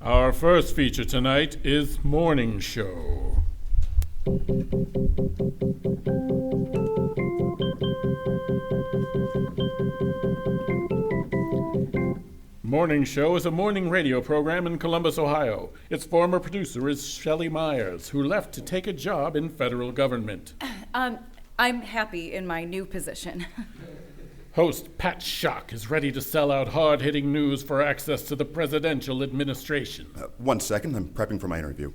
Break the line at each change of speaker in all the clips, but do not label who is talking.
Our first feature tonight is Morning Show. Morning Show is a morning radio program in Columbus, Ohio. Its former producer is Shelly Meyers, who left to take a job in federal government.
I'm happy in my new position.
Host Pat Schock is ready to sell out hard-hitting news for access to the presidential administration.
1 second, I'm prepping for my interview.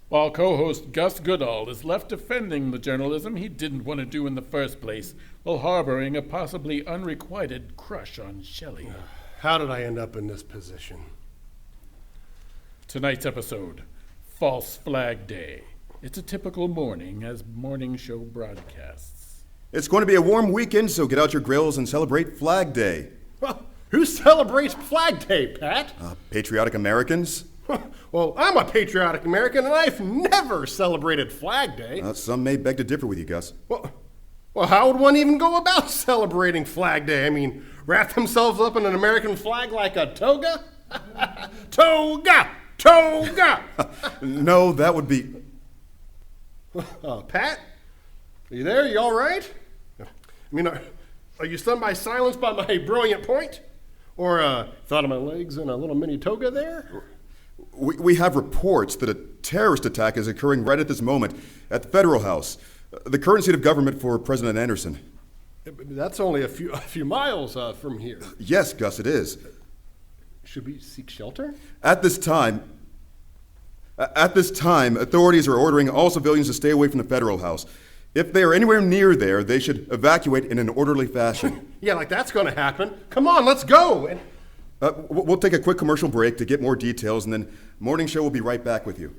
While co-host Gus Goodale is left defending the journalism he didn't want to do in the first place, while harboring a possibly unrequited crush on Shelly.
How did I end up in this position?
Tonight's episode, False Flag Day. It's a typical morning as morning show broadcasts.
It's going to be a warm weekend, so get out your grills and celebrate Flag Day.
Well, who celebrates Flag Day, Pat?
Patriotic Americans?
Well, I'm a patriotic American, and I've never celebrated Flag Day.
Some may beg to differ with you, Gus.
Well, how would one even go about celebrating Flag Day? I mean, wrap themselves up in an American flag like a toga? Toga! Toga!
No, that would be...
Pat? Are you there? You all right? I mean, are you stunned by silence by my brilliant point? Or thought of my legs in a little mini toga there?
We have reports that a terrorist attack is occurring right at this moment at the Federal House, the current seat of government for President Anderson.
That's only a few miles from here.
Yes, Gus, it is.
Should we seek shelter?
At this time, authorities are ordering all civilians to stay away from the Federal House. If they are anywhere near there, they should evacuate in an orderly fashion.
Yeah, like that's going to happen. Come on, let's go.
We'll take a quick commercial break to get more details, and then Morning Show will be right back with you.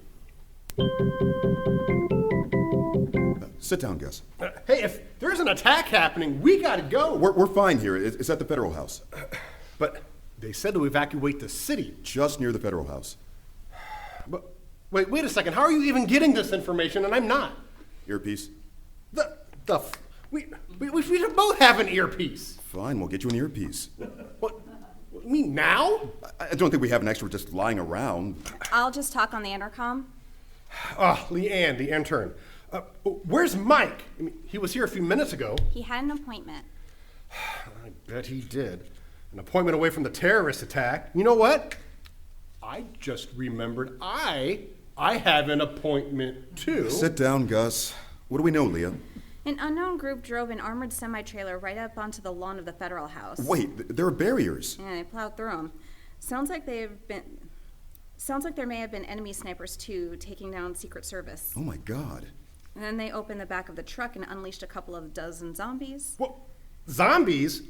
Sit down, Gus.
Hey, if there's an attack happening, we got to go.
We're fine here. It's at the Federal House.
But they said to evacuate the city.
Just near the Federal House.
But wait a second. How are you even getting this information, and I'm not?
Earpiece.
We should both have an earpiece.
Fine, we'll get you an earpiece.
What? You mean now?
I don't think we have an extra just lying around.
I'll just talk on the intercom.
Leanne, the intern. Where's Mike? I mean, he was here a few minutes ago.
He had an appointment.
I bet he did. An appointment away from the terrorist attack. You know what? I just remembered I have an appointment too.
Sit down, Gus. What do we know, Leah?
An unknown group drove an armored semi-trailer right up onto the lawn of the Federal House.
Wait, there are barriers.
Yeah, they plowed through them. Sounds like there may have been enemy snipers too, taking down Secret Service.
Oh my God.
And then they opened the back of the truck and unleashed a couple of dozen zombies.
What? Zombies?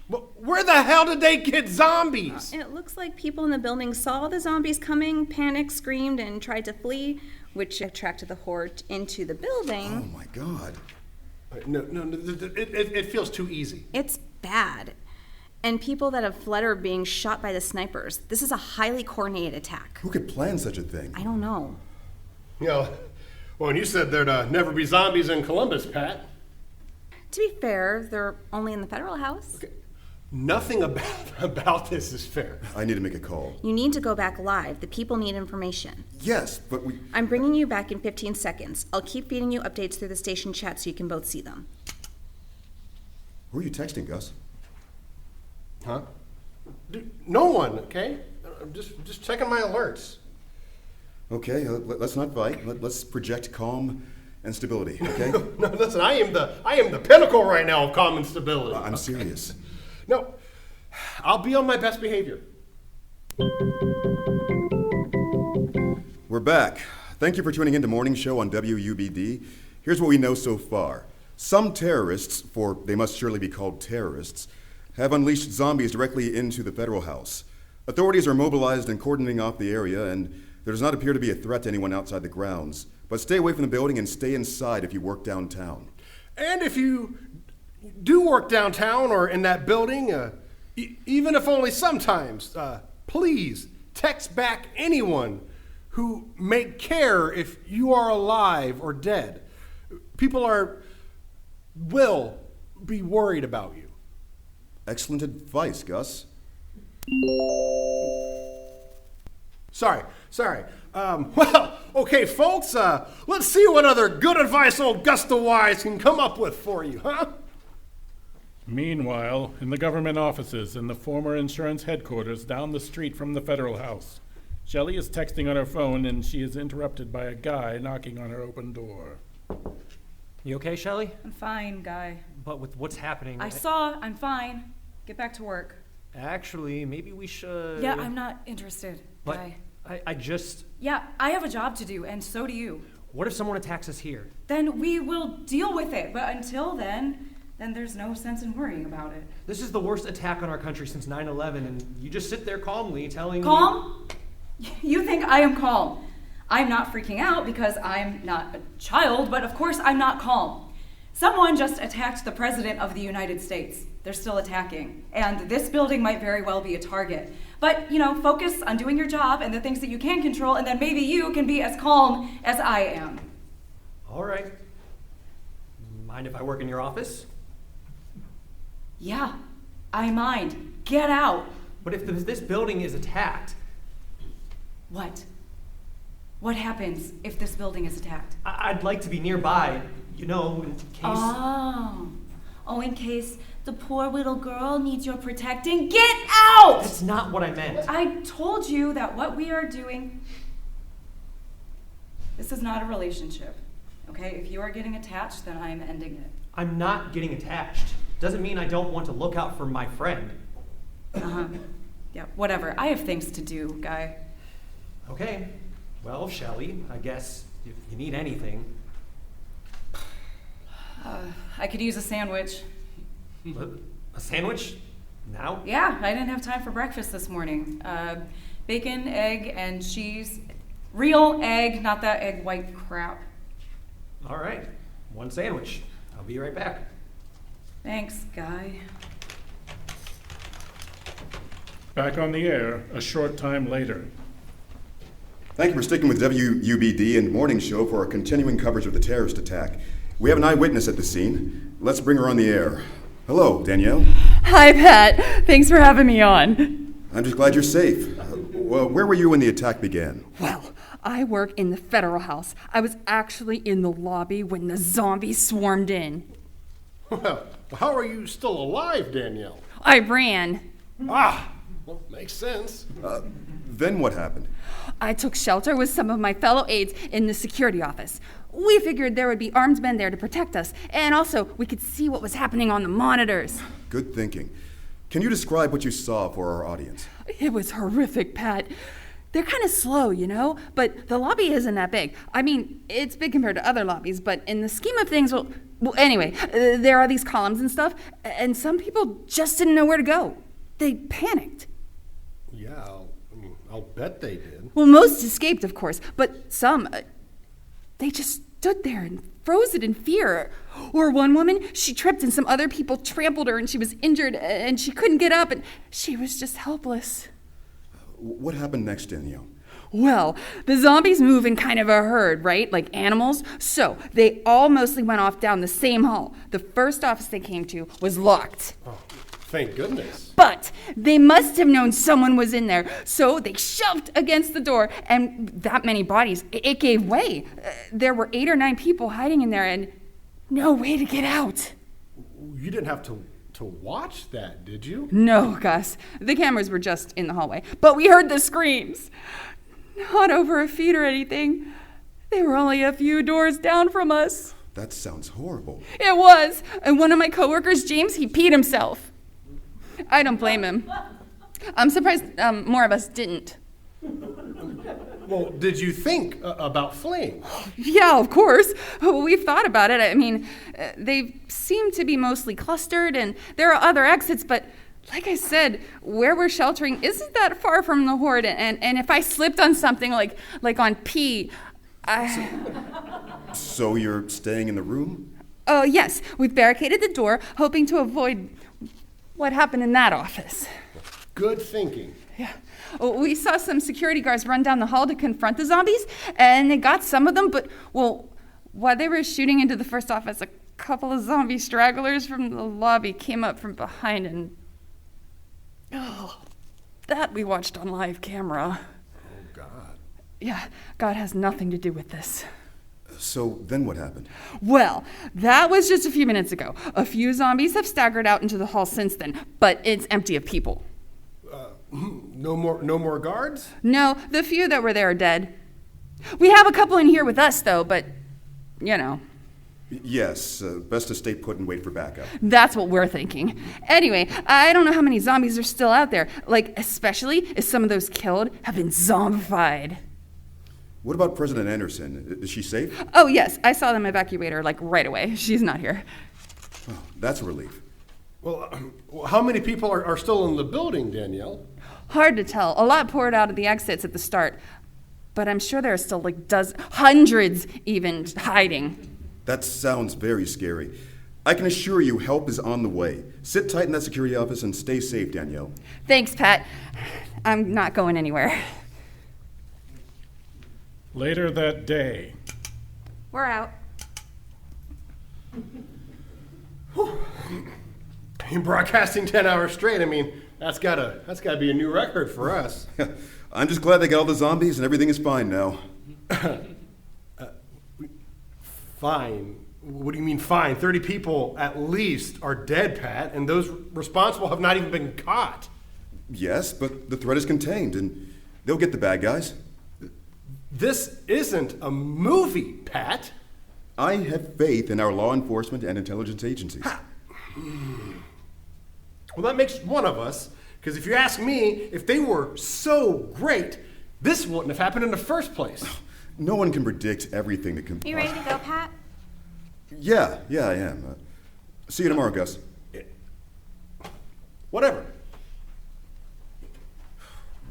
Where the hell did they get zombies?
It looks like people in the building saw the zombies coming, panicked, screamed, and tried to flee, which attracted the horde into the building.
Oh my God.
No, it feels too easy.
It's bad. And people that have fled are being shot by the snipers. This is a highly coordinated attack.
Who could plan such a thing?
I don't know.
You know, well, and you said there'd never be zombies in Columbus, Pat.
To be fair, they're only in the Federal House.
Okay. Nothing about this is fair.
I need to make a call.
You need to go back live. The people need information.
Yes, but
I'm bringing you back in 15 seconds. I'll keep feeding you updates through the station chat so you can both see them.
Who are you texting, Gus?
Huh? No one, okay? I'm just checking my alerts.
Okay, let's not fight. Let's project calm and stability, okay?
No, listen, I am the pinnacle right now of calm and stability.
I'm serious.
No, I'll be on my best behavior.
We're back. Thank you for tuning in to Morning Show on WUBD. Here's what we know so far. Some terrorists, for they must surely be called terrorists, have unleashed zombies directly into the Federal House. Authorities are mobilized and cordoning off the area, and there does not appear to be a threat to anyone outside the grounds. But stay away from the building and stay inside if you work downtown.
And if you do work downtown or in that building, even if only sometimes, please text back anyone who may care if you are alive or dead. People will be worried about you.
Excellent advice, Gus.
Sorry. Well, okay, folks, let's see what other good advice old Gus the Wise can come up with for you, huh?
Meanwhile, in the government offices in the former insurance headquarters down the street from the federal house, Shelly is texting on her phone and she is interrupted by a guy knocking on her open door.
You okay, Shelly?
I'm fine, Guy.
But with what's happening...
I'm fine. Get back to work.
Actually, maybe we should...
Yeah, I'm not interested,
But
Guy.
I just...
Yeah, I have a job to do, and so do you.
What if someone attacks us here?
Then we will deal with it, but until then there's no sense in worrying about it.
This is the worst attack on our country since 9/11, and you just sit there calmly telling me...
Calm? You think I am calm. I'm not freaking out because I'm not a child, but of course I'm not calm. Someone just attacked the President of the United States. They're still attacking. And this building might very well be a target. But, focus on doing your job and the things that you can control, and then maybe you can be as calm as I am.
All right. Mind if I work in your office?
Yeah, I mind. Get out.
But if this building is attacked...
What? What happens if this building is attacked?
I'd like to be nearby, in case...
Oh, in case the poor little girl needs your protecting. Get out!
That's not what I meant.
I told you that what we are doing... This is not a relationship, okay? If you are getting attached, then I am ending it.
I'm not getting attached. Doesn't mean I don't want to look out for my friend.
Yeah, whatever. I have things to do, Guy.
Okay. Well, Shelly, I guess if you need anything...
I could use a sandwich.
A sandwich? Now?
Yeah, I didn't have time for breakfast this morning. Bacon, egg, and cheese. Real egg, not that egg white crap.
All right. One sandwich. I'll be right back.
Thanks, Guy.
Back on the air a short time later.
Thank you for sticking with WUBD and Morning Show for our continuing coverage of the terrorist attack. We have an eyewitness at the scene. Let's bring her on the air. Hello, Danielle.
Hi, Pat. Thanks for having me on.
I'm just glad you're safe. Well, where were you when the attack began?
Well, I work in the federal house. I was actually in the lobby when the zombies swarmed in.
Well, how are you still alive, Danielle?
I ran.
Well, makes sense.
Then what happened?
I took shelter with some of my fellow aides in the security office. We figured there would be armed men there to protect us, and also we could see what was happening on the monitors.
Good thinking. Can you describe what you saw for our audience?
It was horrific, Pat. They're kind of slow, but the lobby isn't that big. I mean, it's big compared to other lobbies, but in the scheme of things, well anyway, there are these columns and stuff, and some people just didn't know where to go. They panicked.
Yeah, I'll bet they did.
Well, most escaped, of course, but some, they just stood there and froze it in fear. Or one woman, she tripped and some other people trampled her and she was injured and she couldn't get up and she was just helpless.
What happened next, Danielle?
Well, the zombies move in kind of a herd, right? Like animals. So they all mostly went off down the same hall. The first office they came to was locked.
Oh, thank goodness.
But they must have known someone was in there, so they shoved against the door, and that many bodies, it gave way. There were 8 or 9 people hiding in there, and no way to get out.
You didn't have to watch that, did you?
No, Gus. The cameras were just in the hallway, but we heard the screams. Not over a feet or anything. They were only a few doors down from us.
That sounds horrible.
It was, and one of my coworkers, James, he peed himself. I don't blame him. I'm surprised more of us didn't.
Well, did you think about fleeing?
Yeah, of course. We've thought about it. I mean, they seem to be mostly clustered, and there are other exits, but like I said, where we're sheltering isn't that far from the horde, and if I slipped on something like on pee,
So you're staying in the room?
Oh, yes. We've barricaded the door, hoping to avoid what happened in that office.
Good thinking.
Yeah. We saw some security guards run down the hall to confront the zombies, and they got some of them, but, well, while they were shooting into the first office, a couple of zombie stragglers from the lobby came up from behind, and that we watched on live camera.
Oh, gosh.
Yeah, God has nothing to do with this.
So then what happened?
Well, that was just a few minutes ago. A few zombies have staggered out into the hall since then, but it's empty of people.
No more guards?
No, the few that were there are dead. We have a couple in here with us, though, but, you know.
Yes, best to stay put and wait for backup.
That's what we're thinking. Anyway, I don't know how many zombies are still out there, like, especially if some of those killed have been zombified.
What about President Anderson? Is she safe?
Oh, yes, I saw them evacuate her, like, right away. She's not here.
Oh, that's a relief.
Well, how many people are still in the building, Danielle?
Hard to tell. A lot poured out of the exits at the start. But I'm sure there are still, like, hundreds even, hiding.
That sounds very scary. I can assure you help is on the way. Sit tight in that security office and stay safe, Danielle.
Thanks, Pat. I'm not going anywhere.
Later that day.
We're out.
Broadcasting 10 hours straight, I mean, that's gotta be a new record for us.
I'm just glad they got all the zombies and everything is fine now.
Fine? What do you mean fine? 30 people at least are dead, Pat, and those responsible have not even been caught.
Yes, but the threat is contained and they'll get the bad guys.
This isn't a movie, Pat.
I have faith in our law enforcement and intelligence agencies.
Well, that makes one of us, because if you ask me, if they were so great, this wouldn't have happened in the first place.
No one can predict everything that can...
You ready to go, Pat?
Yeah, I am. See you tomorrow, Gus.
Whatever.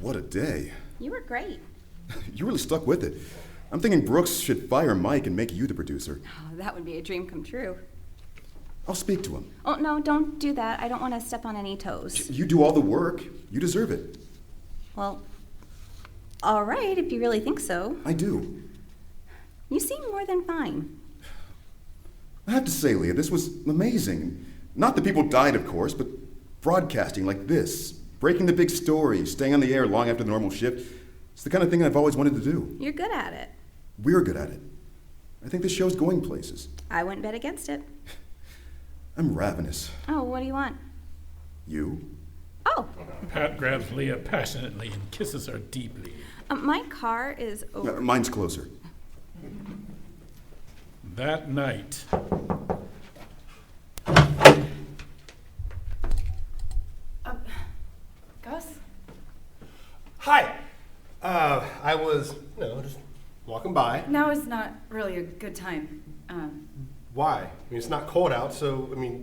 What a day.
You were great.
You really stuck with it. I'm thinking Brooks should fire Mike and make you the producer.
Oh, that would be a dream come true.
I'll speak to him.
Oh, no, don't do that. I don't want to step on any toes.
You do all the work. You deserve it.
Well, all right, if you really think so.
I do.
You seem more than fine.
I have to say, Leah, this was amazing. Not that people died, of course, but broadcasting like this, breaking the big story, staying on the air long after the normal shift, it's the kind of thing I've always wanted to do.
You're good at it.
We're good at it. I think this show's going places.
I wouldn't bet against it.
I'm ravenous.
Oh, what do you want?
You?
Oh,
Pat grabs Leah passionately and kisses her deeply.
my car is over.
Mine's closer.
That night,
Gus?
Hi. I was, just walking by.
Now is not really a good time.
Why? I mean, it's not cold out, so,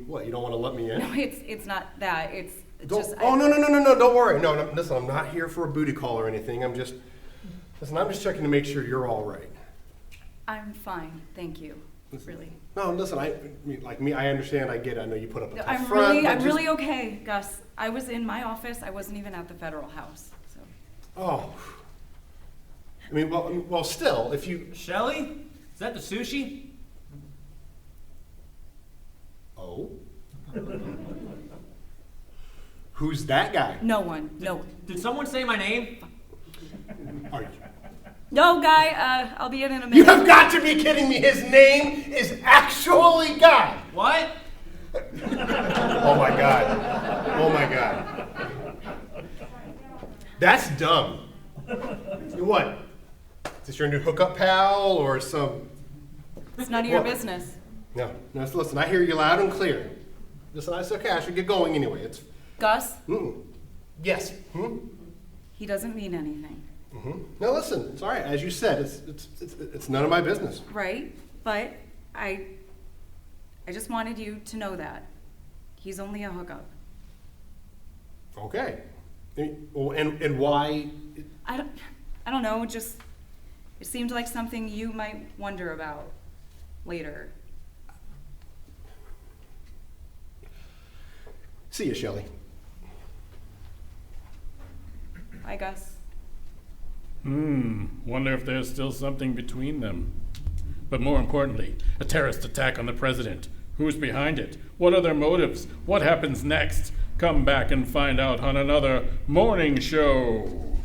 what, you don't want to let me in?
No, it's not that. It's just...
No, don't worry. No, listen, I'm not here for a booty call or anything. I'm just checking to make sure you're all right.
I'm fine, thank you. Really.
No, listen, I understand, I get it. I know you put up a tough
I'm
front.
I'm really okay, Gus. I was in my office. I wasn't even at the federal house, so...
Oh. Well, still, if you...
Shelly? Is that the sushi?
Oh? Who's that guy?
No one.
Did someone say my name?
Are you?
No, Guy, I'll be in a minute.
You have got to be kidding me. His name is actually Guy.
What?
Oh my God. That's dumb. What? Is this your new hookup pal or some...
It's none of your business.
No, listen, I hear you loud and clear. Listen, it's okay, I should get going anyway. It's...
Gus?
Yes.
He doesn't mean anything.
No, listen, it's all right. As you said, it's none of my business.
Right, but I just wanted you to know that. He's only a hookup.
Okay. And why?
I don't know, just it seemed like something you might wonder about later.
See you, Shelly.
Bye, Gus.
Wonder if there's still something between them. But more importantly, a terrorist attack on the president. Who's behind it? What are their motives? What happens next? Come back and find out on another morning show.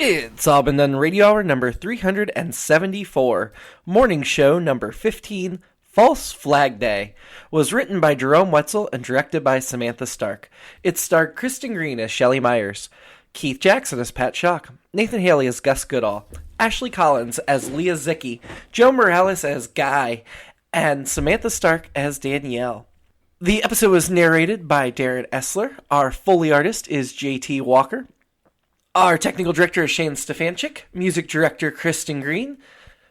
It's All Been Done Radio Hour number 374, morning show number 15, False Flag Day, was written by Jerome Wetzel and directed by Samantha Stark. It starred Kristin Green as Shelly Meyers, Keith Jackson as Pat Schock, Nathan Haley as Gus Goodale, Ashley Collins as Leah Zichi, Joe Morales as Guy, and Samantha Stark as Danielle. The episode was narrated by Darren Esler. Our Foley artist is JT Walker. Our technical director is Shane Stefanchik, music director Kristin Green,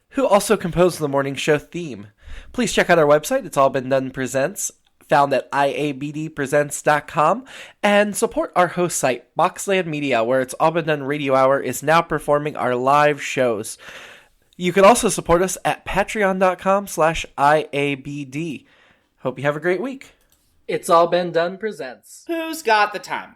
who also composed the morning show theme. Please check out our website, It's All Been Done Presents, found at IABDpresents.com, and support our host site, Boxland Media, where It's All Been Done Radio Hour is now performing our live shows. You can also support us at patreon.com/IABD. Hope you have a great week. It's All Been Done Presents.
Who's got the time?